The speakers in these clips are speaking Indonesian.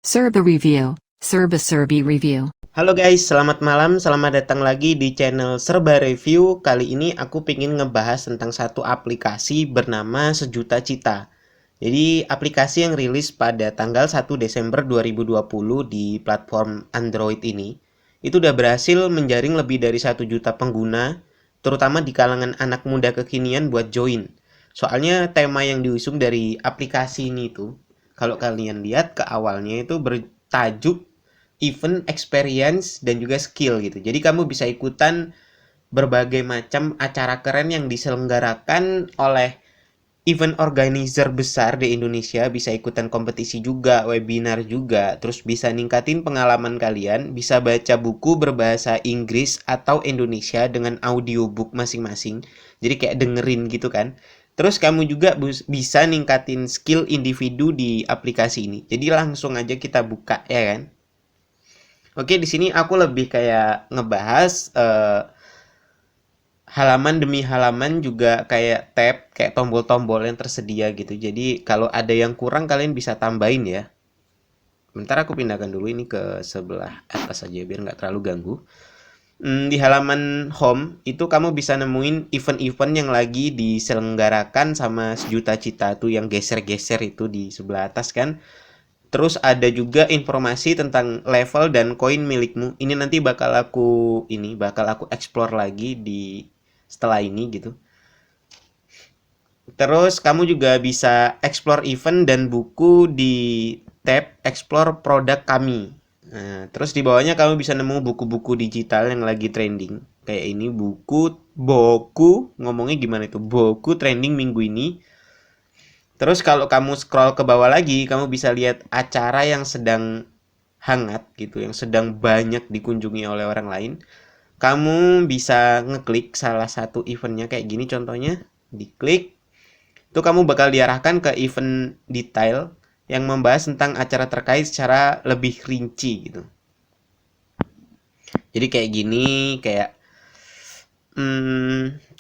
Serba Review, Serba Serbi Review. Halo guys, selamat malam, selamat datang lagi di channel Serba Review. Kali ini aku pengen ngebahas tentang satu aplikasi bernama Sejuta Cita. Jadi aplikasi yang rilis pada tanggal 1 Desember 2020 di platform Android ini, itu udah berhasil menjaring lebih dari 1 juta pengguna, terutama di kalangan anak muda kekinian buat join. Soalnya tema yang diusung dari aplikasi ini itu, kalau kalian lihat ke awalnya itu bertajuk event, experience, dan juga skill gitu. Jadi kamu bisa ikutan berbagai macam acara keren yang diselenggarakan oleh event organizer besar di Indonesia, bisa ikutan kompetisi juga, webinar juga, terus bisa ningkatin pengalaman kalian, bisa baca buku berbahasa Inggris atau Indonesia dengan audiobook masing-masing. Jadi kayak dengerin gitu kan. Terus kamu juga bisa ningkatin skill individu di aplikasi ini. Jadi langsung aja kita buka ya kan. Oke, di sini aku lebih kayak ngebahas halaman demi halaman, juga kayak tab, kayak tombol-tombol yang tersedia gitu. Jadi kalau ada yang kurang kalian bisa tambahin ya. Bentar aku pindahkan dulu ini ke sebelah atas aja biar nggak terlalu ganggu. Di halaman home itu kamu bisa nemuin event-event yang lagi diselenggarakan sama Sejuta Cita tuh, yang geser-geser itu di sebelah atas kan. Terus ada juga informasi tentang level dan koin milikmu. Ini nanti bakal aku explore lagi di setelah ini gitu. Terus kamu juga bisa explore event dan buku di tab explore produk kami. Nah, terus di bawahnya kamu bisa nemu buku-buku digital yang lagi trending. Kayak ini buku Boku, ngomongnya gimana itu? Boku trending minggu ini. Terus kalau kamu scroll ke bawah lagi, kamu bisa lihat acara yang sedang hangat gitu, yang sedang banyak dikunjungi oleh orang lain. Kamu bisa ngeklik salah satu eventnya kayak gini contohnya, diklik, itu kamu bakal diarahkan ke event detail yang membahas tentang acara terkait secara lebih rinci gitu. Jadi kayak gini, kayak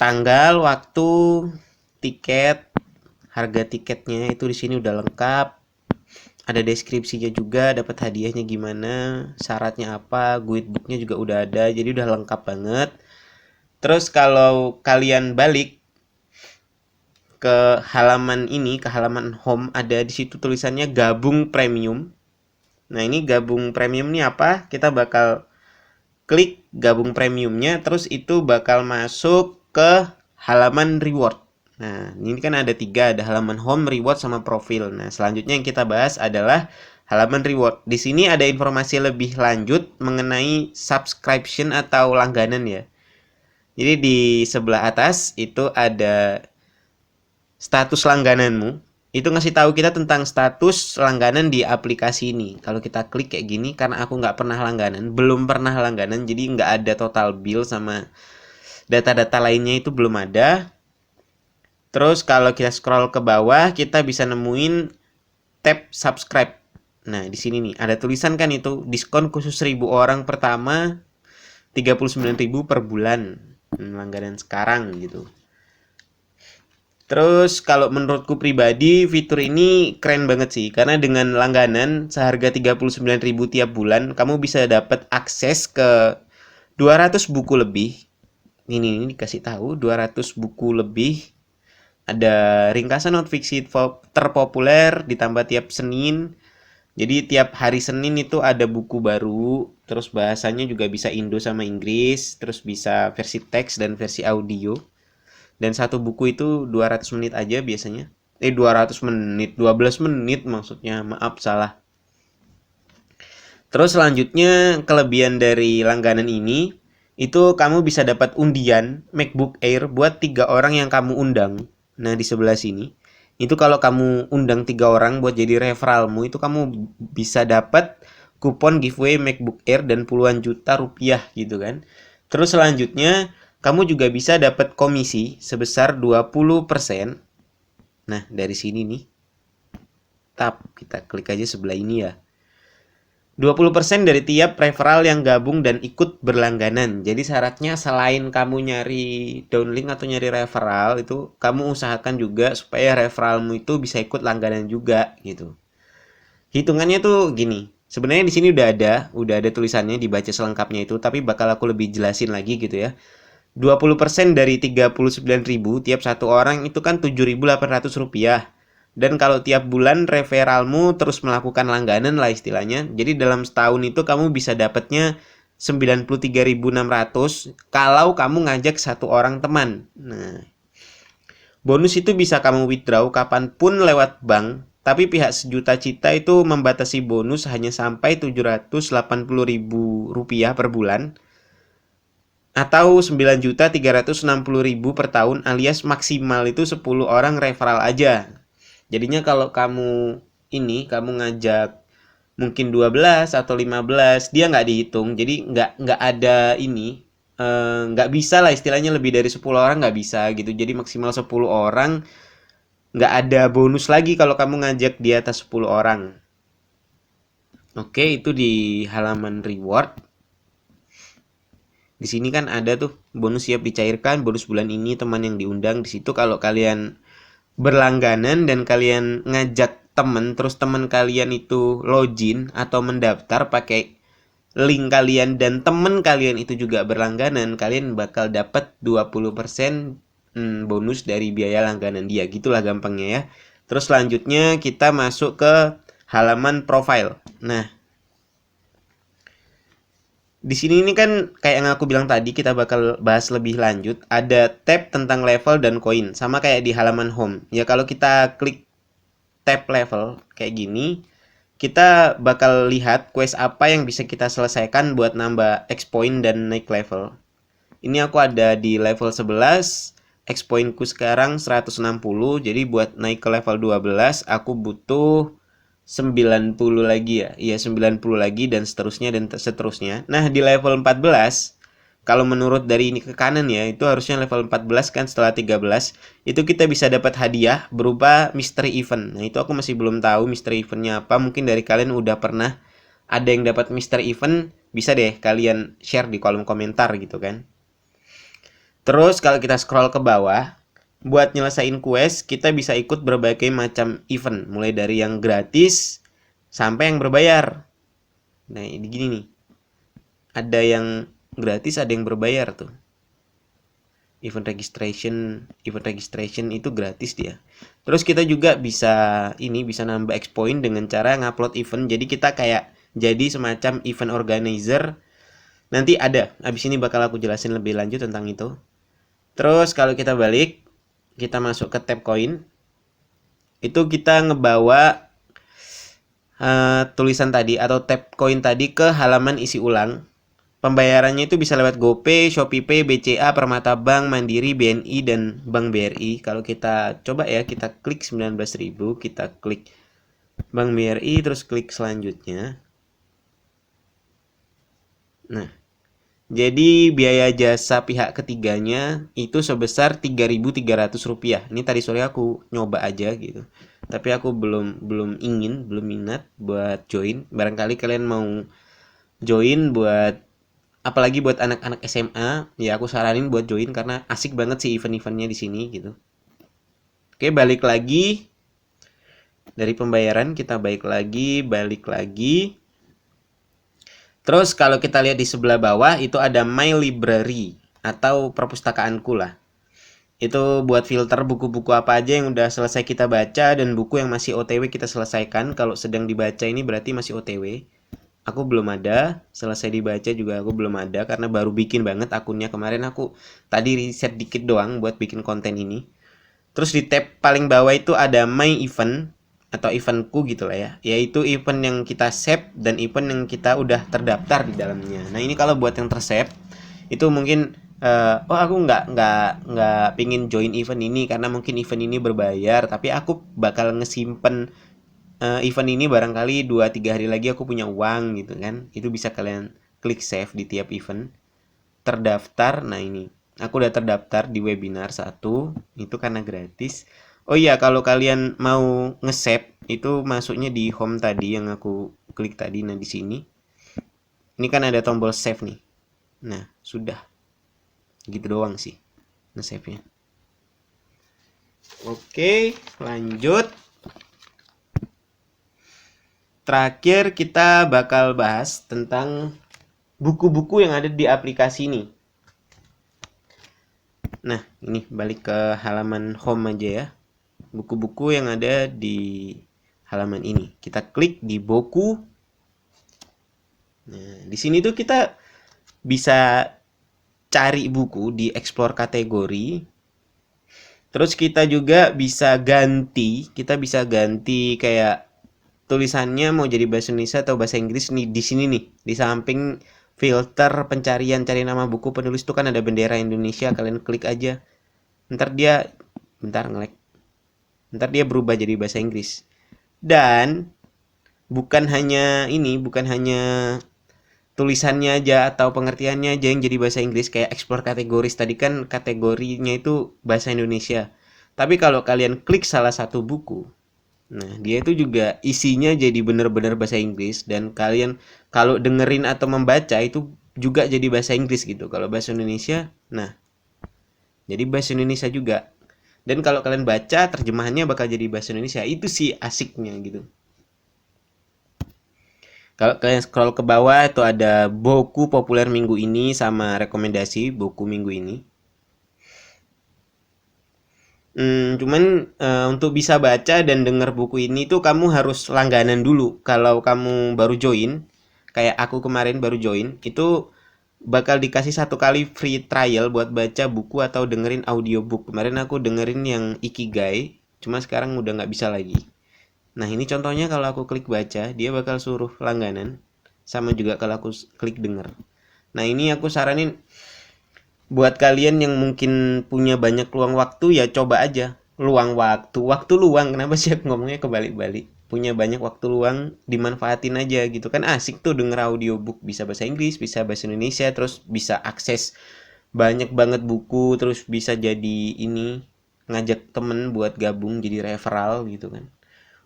tanggal, waktu, tiket, harga tiketnya itu di sini udah lengkap. Ada deskripsinya juga, dapat hadiahnya gimana, syaratnya apa, guidebooknya juga udah ada, jadi udah lengkap banget. Terus kalau kalian balik ke halaman ini, ke halaman home, ada di situ tulisannya gabung premium. Nah ini gabung premium ini apa? Kita bakal klik gabung premiumnya, terus itu bakal masuk ke halaman reward. Nah, ini kan ada 3, ada halaman home, reward, sama profil. Nah, selanjutnya yang kita bahas adalah halaman reward. Di sini ada informasi lebih lanjut mengenai subscription atau langganan ya. Jadi di sebelah atas itu ada status langgananmu. Itu ngasih tahu kita tentang status langganan di aplikasi ini. Kalau kita klik kayak gini, karena aku nggak pernah langganan, belum pernah langganan, jadi nggak ada total bill sama data-data lainnya itu belum ada. Terus kalau kita scroll ke bawah, kita bisa nemuin tab subscribe. Nah, di sini nih ada tulisan kan itu diskon khusus 1.000 orang pertama, 39.000 per bulan. Langganan sekarang gitu. Terus kalau menurutku pribadi fitur ini keren banget sih, karena dengan langganan seharga 39.000 tiap bulan, kamu bisa dapat akses ke 200 buku lebih. Ini dikasih tahu 200 buku lebih. Ada ringkasan non fiksi terpopuler ditambah tiap Senin. Jadi tiap hari Senin itu ada buku baru, terus bahasanya juga bisa Indo sama Inggris, terus bisa versi teks dan versi audio. Dan satu buku itu 200 menit aja biasanya. 200 menit, 12 menit maksudnya, maaf salah. Terus selanjutnya kelebihan dari langganan ini, itu kamu bisa dapat undian MacBook Air buat 3 orang yang kamu undang. Nah di sebelah sini, itu kalau kamu undang 3 orang buat jadi referralmu, itu kamu bisa dapat kupon giveaway MacBook Air dan puluhan juta rupiah gitu kan. Terus selanjutnya kamu juga bisa dapat komisi sebesar 20%. Nah dari sini nih, kita klik aja sebelah ini ya. 20% dari tiap referral yang gabung dan ikut berlangganan. Jadi syaratnya selain kamu nyari downlink atau nyari referral, itu kamu usahakan juga supaya referralmu itu bisa ikut langganan juga gitu. Hitungannya tuh gini. Sebenarnya di sini udah ada tulisannya, dibaca selengkapnya itu, tapi bakal aku lebih jelasin lagi gitu ya. 20% dari 39.000 tiap satu orang itu kan 7.800 rupiah. Dan kalau tiap bulan referralmu terus melakukan langganan lah istilahnya. Jadi dalam setahun itu kamu bisa dapatnya 93.600 kalau kamu ngajak satu orang teman. Nah, bonus itu bisa kamu withdraw kapanpun lewat bank, tapi pihak Sejuta Cita itu membatasi bonus hanya sampai 780.000 rupiah per bulan atau 9.360.000 per tahun, alias maksimal itu 10 orang referral aja. Jadinya kalau kamu ngajak mungkin 12 atau 15, dia nggak dihitung. Jadi nggak ada nggak bisa lah istilahnya, lebih dari 10 orang nggak bisa gitu. Jadi maksimal 10 orang, nggak ada bonus lagi kalau kamu ngajak di atas 10 orang. Oke, itu di halaman reward. Di sini kan ada tuh bonus siap dicairkan, bonus bulan ini teman yang diundang. Di situ kalau kalian berlangganan dan kalian ngajak temen, terus temen kalian itu login atau mendaftar pakai link kalian dan temen kalian itu juga berlangganan, kalian bakal dapat 20% bonus dari biaya langganan dia. Gitulah gampangnya ya. Terus selanjutnya kita masuk ke halaman profile. Nah, di sini ini kan kayak yang aku bilang tadi, kita bakal bahas lebih lanjut. Ada tab tentang level dan koin, sama kayak di halaman home. Ya kalau kita klik tab level kayak gini, kita bakal lihat quest apa yang bisa kita selesaikan buat nambah X point dan naik level. Ini aku ada di level 11, X pointku sekarang 160, jadi buat naik ke level 12 aku butuh 90 lagi ya. Iya, 90 lagi dan seterusnya dan seterusnya. Nah, di level 14, kalau menurut dari ini ke kanan ya, itu harusnya level 14 kan, setelah 13 itu kita bisa dapat hadiah berupa mystery event. Nah, itu aku masih belum tahu mystery eventnya apa. Mungkin dari kalian udah pernah ada yang dapat mystery event, bisa deh kalian share di kolom komentar gitu kan. Terus kalau kita scroll ke bawah, buat nyelesain quest, kita bisa ikut berbagai macam event, mulai dari yang gratis sampai yang berbayar. Nah, ini gini nih. Ada yang gratis, ada yang berbayar tuh. Event registration itu gratis dia. Terus kita juga bisa nambah X point dengan cara ngupload event. Jadi kita kayak jadi semacam event organizer. Nanti ada, abis ini bakal aku jelasin lebih lanjut tentang itu. Terus kalau kita balik, kita masuk ke tab koin. Itu kita ngebawa tulisan tadi atau tab koin tadi ke halaman isi ulang. Pembayarannya itu bisa lewat GoPay, ShopeePay, BCA, Permata Bank, Mandiri, BNI, dan Bank BRI. Kalau kita coba ya, kita klik 19.000, kita klik Bank BRI, terus klik selanjutnya. Nah, jadi biaya jasa pihak ketiganya itu sebesar 3.300 rupiah. Ini tadi sore aku nyoba aja gitu. Tapi aku belum minat buat join. Barangkali kalian mau join, buat apalagi buat anak-anak SMA, ya aku saranin buat join karena asik banget sih event-eventnya di sini gitu. Oke, balik lagi dari pembayaran, kita balik lagi. Terus kalau kita lihat di sebelah bawah itu ada My Library atau perpustakaanku lah. Itu buat filter buku-buku apa aja yang udah selesai kita baca dan buku yang masih OTW kita selesaikan. Kalau sedang dibaca ini berarti masih OTW. Aku belum ada, selesai dibaca juga aku belum ada karena baru bikin banget akunnya kemarin. Aku tadi riset dikit doang buat bikin konten ini. Terus di tab paling bawah itu ada My Event atau eventku gitu lah ya, yaitu event yang kita save dan event yang kita udah terdaftar di dalamnya. Nah, ini kalau buat yang tersave itu mungkin oh aku nggak pingin join event ini karena mungkin event ini berbayar, tapi aku bakal ngesimpen event ini barangkali 2-3 hari lagi aku punya uang gitu kan. Itu bisa kalian klik save di tiap event. Terdaftar, nah ini aku udah terdaftar di webinar 1 itu karena gratis. Oh iya, kalau kalian mau nge-save itu masuknya di home tadi yang aku klik tadi. Nah, di sini ini kan ada tombol save nih. Nah, sudah gitu doang sih nge-save-nya. Oke, lanjut. terakhir kita bakal bahas tentang buku-buku yang ada di aplikasi ini. Nah, ini balik ke halaman home aja ya. Buku-buku yang ada di halaman ini. Kita klik di buku. Nah, di sini tuh kita bisa cari buku di explore kategori. Terus kita juga bisa ganti kayak tulisannya mau jadi bahasa Indonesia atau bahasa Inggris nih di sini nih. Di samping filter pencarian cari nama buku penulis itu kan ada bendera Indonesia, kalian klik aja. Ntar dia Ntar dia berubah jadi bahasa Inggris. Dan bukan hanya tulisannya aja atau pengertiannya aja yang jadi bahasa Inggris kayak explore kategoris tadi kan kategorinya itu bahasa Indonesia. Tapi kalau kalian klik salah satu buku, nah dia itu juga isinya jadi bener-bener bahasa Inggris dan kalian kalau dengerin atau membaca itu juga jadi bahasa Inggris gitu. Kalau bahasa Indonesia, nah jadi bahasa Indonesia juga. Dan kalau kalian baca terjemahannya bakal jadi bahasa Indonesia. Itu sih asiknya gitu. Kalau kalian scroll ke bawah itu ada buku populer minggu ini sama rekomendasi buku minggu ini. Cuman untuk bisa baca dan denger buku ini tuh kamu harus langganan dulu. Kalau kamu baru join, kayak aku kemarin baru join, itu bakal dikasih 1 kali free trial buat baca buku atau dengerin audiobook. Kemarin aku dengerin yang Ikigai, cuma sekarang udah nggak bisa lagi. Nah ini contohnya kalau aku klik baca, dia bakal suruh langganan. Sama juga kalau aku klik denger. Nah ini aku saranin buat kalian yang mungkin punya banyak luang waktu ya coba aja. Waktu luang, kenapa sih aku ngomongnya kebalik-balik? Punya banyak waktu luang, dimanfaatin aja gitu kan asik tuh denger audiobook, bisa bahasa Inggris, bisa bahasa Indonesia, terus bisa akses banyak banget buku, terus bisa jadi ini ngajak temen buat gabung jadi referral gitu kan.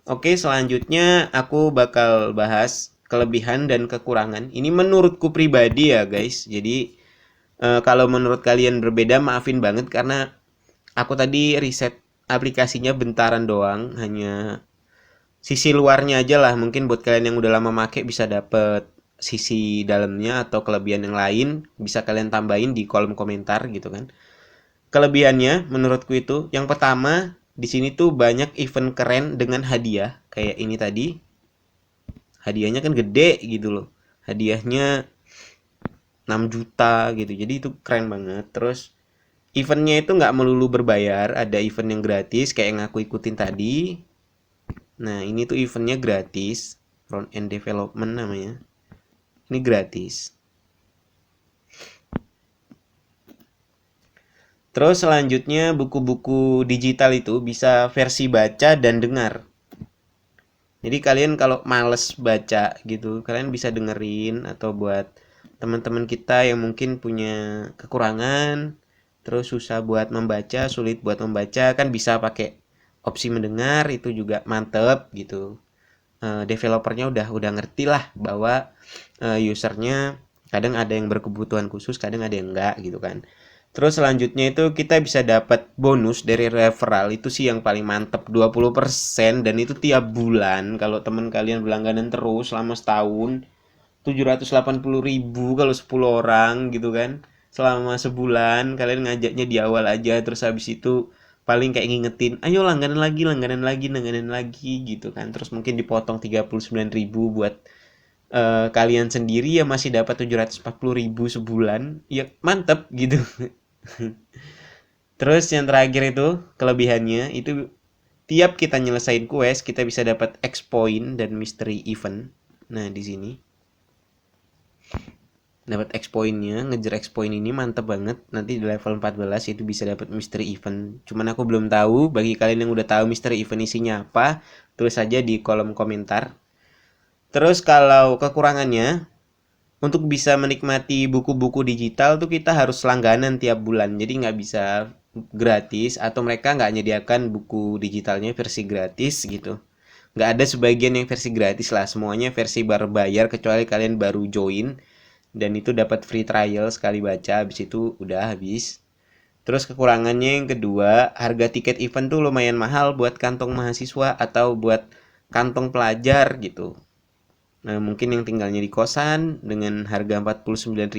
Oke, selanjutnya aku bakal bahas kelebihan dan kekurangan. Ini menurutku pribadi ya guys. Jadi kalau menurut kalian berbeda maafin banget karena aku tadi riset aplikasinya bentaran doang, hanya sisi luarnya aja lah. Mungkin buat kalian yang udah lama make bisa dapet sisi dalamnya atau kelebihan yang lain bisa kalian tambahin di kolom komentar gitu kan. Kelebihannya menurutku itu yang pertama di sini tuh banyak event keren dengan hadiah kayak ini tadi. Hadiahnya kan gede gitu loh. Hadiahnya 6 juta gitu. Jadi itu keren banget. Terus eventnya itu nggak melulu berbayar, ada event yang gratis kayak yang aku ikutin tadi. Nah ini tuh eventnya gratis, front end development namanya. Ini gratis. Terus selanjutnya buku-buku digital itu bisa versi baca dan dengar. Jadi kalian kalau males baca gitu, kalian bisa dengerin atau buat teman-teman kita yang mungkin punya kekurangan, terus susah buat membaca, sulit buat membaca, kan bisa pakai opsi mendengar itu juga mantep gitu. Developernya udah ngerti lah bahwa usernya kadang ada yang berkebutuhan khusus, kadang ada yang enggak gitu kan. Terus selanjutnya itu kita bisa dapat bonus dari referral itu sih yang paling mantep 20% dan itu tiap bulan kalau teman kalian berlangganan terus selama setahun 780.000 kalau 10 orang gitu kan selama sebulan kalian ngajaknya di awal aja terus habis itu paling kayak ngingetin ayo langganan lagi gitu kan terus mungkin dipotong 39.000 buat kalian sendiri ya masih dapat 740.000 sebulan ya mantep gitu. Terus yang terakhir itu kelebihannya itu tiap kita nyelesain quest kita bisa dapat X point dan mystery event. Nah, di sini dapat X pointnya, ngejar X point ini mantep banget. Nanti di level 14 itu bisa dapat mystery event. Cuman aku belum tahu, bagi kalian yang udah tahu mystery event isinya apa, tulis aja di kolom komentar. Terus kalau kekurangannya, untuk bisa menikmati buku-buku digital tuh kita harus langganan tiap bulan. Jadi nggak bisa gratis atau mereka nggak menyediakan buku digitalnya versi gratis gitu. Nggak ada sebagian yang versi gratis lah. Semuanya versi berbayar kecuali kalian baru join. Dan itu dapat free trial sekali baca. Habis itu udah habis. Terus kekurangannya yang kedua, harga tiket event tuh lumayan mahal buat kantong mahasiswa atau buat kantong pelajar gitu. mungkin yang tinggalnya di kosan dengan harga 49.000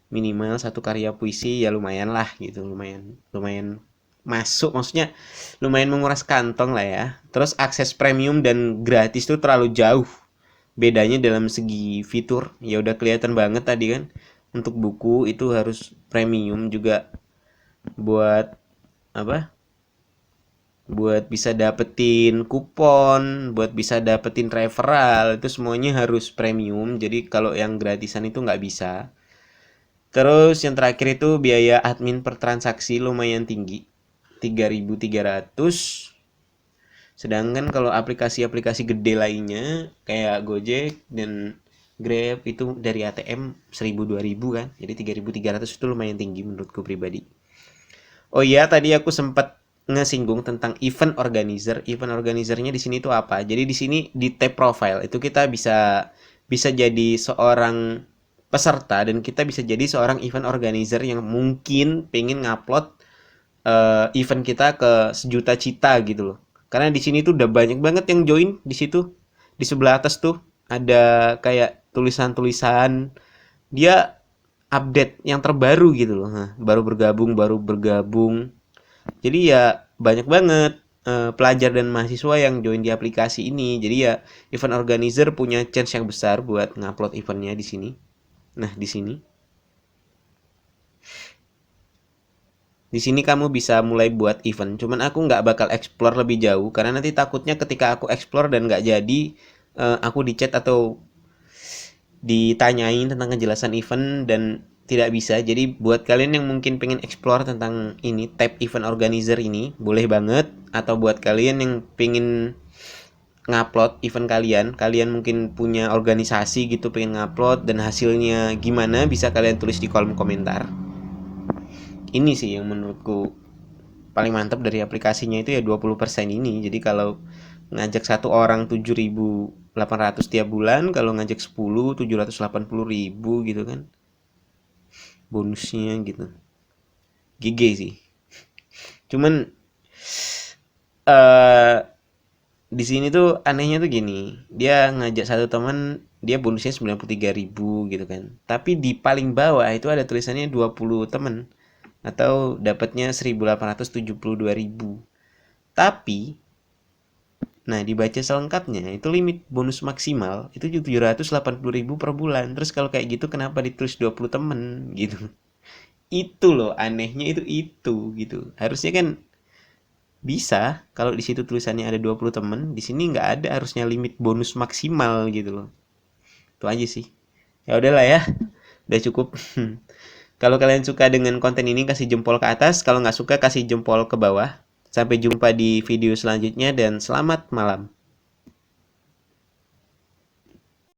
minimal satu karya puisi, ya lumayan lah gitu, lumayan masuk, maksudnya lumayan menguras kantong lah ya. Terus akses premium dan gratis tuh terlalu jauh bedanya dalam segi fitur, ya udah kelihatan banget tadi kan. Untuk buku itu harus premium juga, buat apa, buat bisa dapetin kupon, buat bisa dapetin referral, itu semuanya harus premium. Jadi kalau yang gratisan itu nggak bisa. Terus yang terakhir itu biaya admin per transaksi lumayan tinggi, 3.300. Sedangkan kalau aplikasi-aplikasi gede lainnya kayak Gojek dan Grab itu dari ATM 1.000 2.000 kan. Jadi 3.300 itu lumayan tinggi menurutku pribadi. Oh iya, tadi aku sempat ngesinggung tentang event organizer. Event organizernya di sini tuh apa? Jadi di sini di tab profile itu kita bisa bisa jadi seorang peserta, dan kita bisa jadi seorang event organizer yang mungkin pengen ngupload event kita ke sejuta cita gitu loh. Karena di sini tuh udah banyak banget yang join di situ. Di sebelah atas tuh ada kayak tulisan-tulisan dia update yang terbaru gitu loh. Nah, baru bergabung. Jadi ya banyak banget pelajar dan mahasiswa yang join di aplikasi ini. Jadi ya event organizer punya chance yang besar buat ngupload eventnya di sini. Nah, di sini kamu bisa mulai buat event. Cuman aku nggak bakal explore lebih jauh karena nanti takutnya ketika aku explore dan nggak jadi, aku di chat atau ditanyain tentang kejelasan event dan tidak bisa. Jadi buat kalian yang mungkin pengen explore tentang ini, tab event organizer ini, boleh banget. Atau buat kalian yang pengen ngupload event kalian, kalian mungkin punya organisasi gitu pengen ngupload dan hasilnya gimana, bisa kalian tulis di kolom komentar. Ini sih yang menurutku paling mantap dari aplikasinya itu ya 20% ini. Jadi kalau ngajak satu orang 7.800 tiap bulan, kalau ngajak 10 780.000 gitu kan bonusnya gitu. GG sih. Cuman eh di sini tuh anehnya tuh gini, dia ngajak satu teman, dia bonusnya 93.000 gitu kan. Tapi di paling bawah itu ada tulisannya 20 teman atau dapatnya 1.872.000. Tapi nah, dibaca selengkapnya itu limit bonus maksimal itu 780.000 per bulan. Terus kalau kayak gitu kenapa ditulis 20 temen gitu? Itu loh anehnya, itu gitu. Harusnya kan bisa kalau di situ tulisannya ada 20 temen, di sini nggak ada, harusnya limit bonus maksimal gitu loh. Itu aja sih. Ya udahlah ya, udah cukup. Kalau kalian suka dengan konten ini kasih jempol ke atas, kalau nggak suka kasih jempol ke bawah. Sampai jumpa di video selanjutnya dan selamat malam.